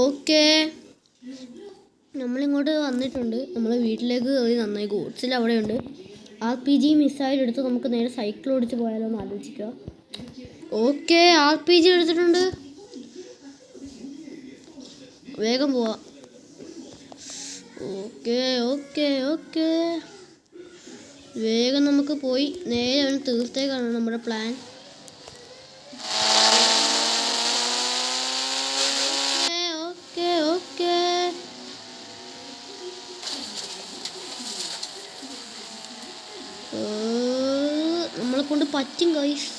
Okay, നമ്മളിങ്ങോട്ട് വന്നിട്ടുണ്ട്. നമ്മളെ വീട്ടിലേക്ക് കയറി നന്നായി. ഗോഡ്സിൽ അവിടെയുണ്ട്. RPG മിസൈൽ എടുത്ത് നമുക്ക് നേരെ സൈക്കിൾ ഓടിച്ച് പോയാലോ എന്ന് ആലോചിക്കുക. ഓക്കെ, RPG എടുത്തിട്ടുണ്ട്. വേഗം പോവാ. ഓക്കെ ഓക്കെ ഓക്കെ, വേഗം നമുക്ക് പോയി നേരെ അവന് തീർത്തേക്കാണ് നമ്മുടെ പ്ലാൻ. ഓക്കെ ഓക്കെ, നമ്മളെ കൊണ്ട് പറ്റും ഗൈസ്.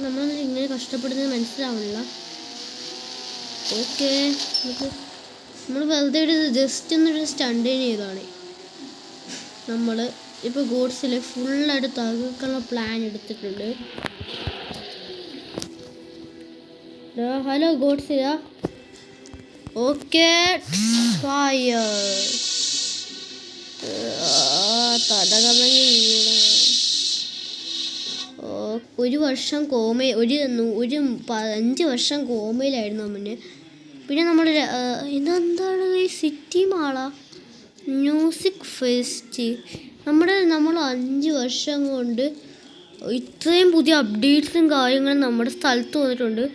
നമ്മൾ ഇങ്ങനെ കഷ്ടപ്പെടുന്നത് മനസ്സിലാവുന്നില്ല. ഓക്കെ, നമ്മൾ വെറുതെ ഒരു ജസ്റ്റ് എന്നൊരു സ്റ്റണ്ടിന് ചെയ്താണ്. നമ്മൾ ഇപ്പോൾ ഗോഡ്സിൽ ഫുള്ളായിട്ട് തകർക്കാനുള്ള പ്ലാൻ എടുത്തിട്ടുണ്ട്. Hello Godzilla. Okay, fire. തടകമങ്ങി വീണ. ഒരു വർഷം ഒരു 5 വർഷം കോമയിലായിരുന്നു അവന്. പിന്നെ നമ്മൾ ഇതെന്താണ് ഈ സിറ്റി മാള മ്യൂസിക് ഫെസ്റ്റ്. നമ്മൾ 5 വർഷം കൊണ്ട് ഇത്രയും പുതിയ അപ്ഡേറ്റ്സും കാര്യങ്ങളും നമ്മുടെ സ്ഥലത്ത് വന്നിട്ടുണ്ട്.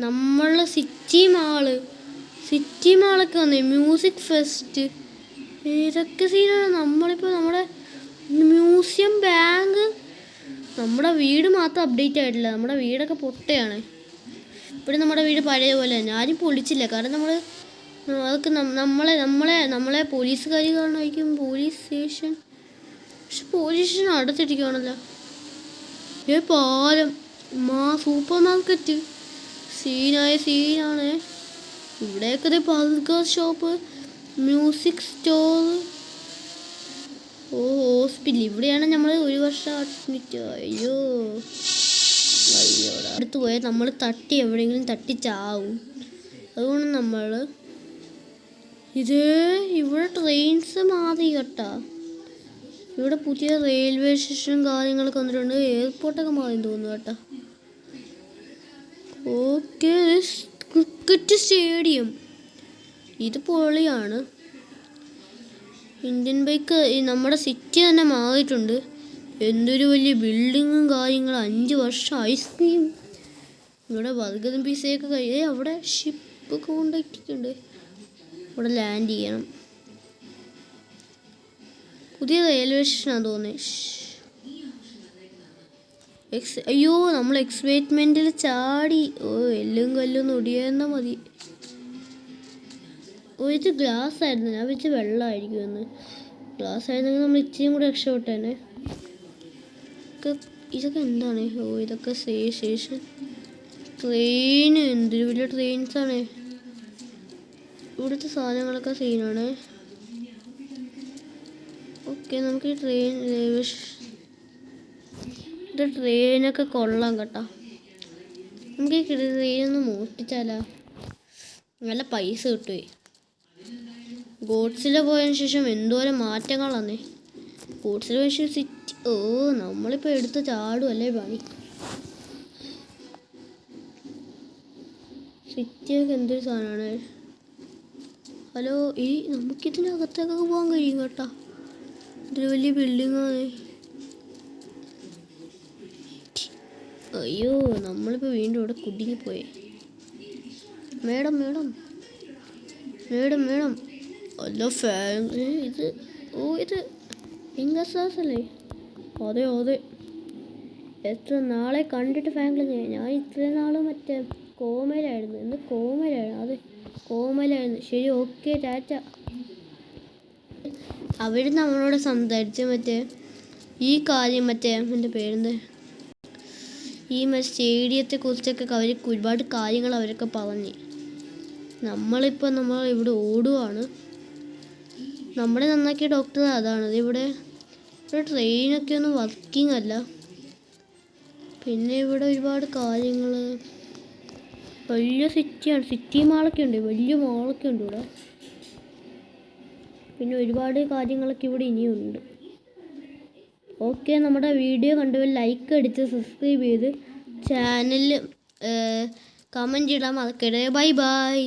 നമ്മളെ സിറ്റി മാളൊക്കെ വന്നേ, മ്യൂസിക് ഫെസ്റ്റ്. ഏതൊക്കെ സീനാണ്. നമ്മളിപ്പോൾ നമ്മുടെ മ്യൂസിയം, ബാങ്ക്, നമ്മുടെ വീട് മാത്രം അപ്ഡേറ്റ് ആയിട്ടില്ല. നമ്മുടെ വീടൊക്കെ പൊട്ടയാണ്. ഇവിടെ നമ്മുടെ വീട് പഴയ പോലെ തന്നെ. ആരും പൊളിച്ചില്ല. കാരണം അതൊക്കെ നമ്മളെ പോലീസുകാർ കാണുമായിരിക്കും. പോലീസ് സ്റ്റേഷൻ, പക്ഷെ പോലീസ് സ്റ്റേഷൻ അടുത്തിരിക്കുകയാണല്ലോ. പാലം, സൂപ്പർ മാർക്കറ്റ്, സീനാണ്. ഇവിടെയൊക്കെ burger shop, music store, hospital. ഇവിടെയാണ് നമ്മൾ 1 വർഷം അഡ്മിറ്റ്. അയ്യോ, അടുത്ത് പോയാൽ നമ്മൾ എവിടെയെങ്കിലും തട്ടി ചാവും. അതുകൊണ്ട് നമ്മൾ ഇവിടെ ട്രെയിൻസ് മാറി കേട്ടാ. ഇവിടെ പുതിയ റെയിൽവേ സ്റ്റേഷനും കാര്യങ്ങളൊക്കെ വന്നിട്ടുണ്ട്. എയർപോർട്ടൊക്കെ മാറി തോന്നുന്നു കേട്ടോ. ഓക്കെ, ക്രിക്കറ്റ് സ്റ്റേഡിയം, ഇത് പൊളിയാണ്. ഇന്ത്യൻ ബൈക്ക് നമ്മുടെ സിറ്റി തന്നെ മാറിയിട്ടുണ്ട്. എന്തൊരു വലിയ ബിൽഡിങ്ങും കാര്യങ്ങളും. 5 വർഷം ഐസ്ക്രീം. ഇവിടെ ബർഗറും പിസയൊക്കെ അവിടെ ഷിപ്പ് കോണ്ടാക്റ്റിക്കുണ്ട്. ഇവിടെ ലാൻഡ് ചെയ്യണം. പുതിയ റെയിൽവേ സ്റ്റേഷനാണ് തോന്നുന്നത്. അയ്യോ, നമ്മൾ എക്സൈറ്റ്മെൻറ്റിൽ ചാടി. എല്ലും കല്ലൊന്നും ഒടിയായിരുന്നാൽ മതി. ഇത് ഗ്ലാസ് ആയിരുന്നു. ഞാൻ വെച്ച് വെള്ളമായിരിക്കുമെന്ന്. ഗ്ലാസ് ആയിരുന്നെങ്കിൽ നമ്മൾ ഇച്ചിരിയും കൂടെ രക്ഷപ്പെട്ടേനെ. ഇതൊക്കെ എന്താണ്? ഇതൊക്കെ സ്റ്റേഷൻ. ട്രെയിന്, എന്തൊരു വലിയ ട്രെയിൻസാണ്. ഇവിടുത്തെ സാധനങ്ങളൊക്കെ സീനാണ്. ഓക്കെ, നമുക്ക് ഈ ട്രെയിനൊക്കെ കൊള്ളാം കേട്ടോ. നമുക്ക് ഈ ട്രെയിനൊന്ന് മോഷ്ടിച്ചാലോ? നല്ല പൈസ കിട്ടുമേ. ഗോഡ്സിൽ പോയതിന് ശേഷം എന്തോരം മാറ്റങ്ങളാന്നേ. ഗോഡ്സിൽ പോയ ശേഷം സിറ്റി. നമ്മളിപ്പോൾ എടുത്ത് ചാടുമല്ലേ പണി. സിറ്റിയൊക്കെ എന്തൊരു സാധനമാണ്. ഹലോ, നമുക്കിതിനകത്തൊക്കെ പോകാൻ കഴിയും കേട്ടോ. ഇതൊരു വലിയ ബിൽഡിങ്ങാണ്. അയ്യോ, നമ്മളിപ്പോൾ വീണ്ടും ഇവിടെ കുടുങ്ങിപ്പോയി. മേഡം അല്ല, ഇത് ഇംഗസാസ് അല്ലേ? അതെ. എത്ര നാളെ കണ്ടിട്ട് ഫാമിലി. ഞാൻ ഇത്രയും നാൾ മറ്റേ കോമയിലായിരുന്നു. അതെ, കോമയിലായിരുന്നു. ശരി, ഓക്കെ, ടാറ്റ. അവർ നമ്മളോട് സംസാരിച്ച് ഈ കാര്യം എൻ്റെ പേരെന്ത്, ഈ സ്റ്റേഡിയത്തെക്കുറിച്ചൊക്കെ അവർക്ക് ഒരുപാട് കാര്യങ്ങൾ അവരൊക്കെ പറഞ്ഞ്. നമ്മൾ ഇവിടെ ഓടുവാണ്. നമ്മളെ നന്നാക്കിയ ഡോക്ടർ അതാണ്. ഇവിടെ ട്രെയിനൊക്കെ ഒന്നും വർക്കിംഗ് അല്ല. പിന്നെ ഇവിടെ ഒരുപാട് കാര്യങ്ങൾ. വലിയ സിറ്റിയാണ്. സിറ്റി മാളൊക്കെ ഉണ്ട്. വലിയ മാളൊക്കെ ഉണ്ട് ഇവിടെ. പിന്നെ ഒരുപാട് കാര്യങ്ങളൊക്കെ ഇവിടെ ഇനിയുണ്ട്. ഓക്കെ, നമ്മുടെ വീഡിയോ കണ്ടവർ ലൈക്ക് അടിച്ച് സബ്സ്ക്രൈബ് ചെയ്ത് ചാനൽ കമൻറ്റ് ഇടാൻ മറക്കരുത്. Bye bye.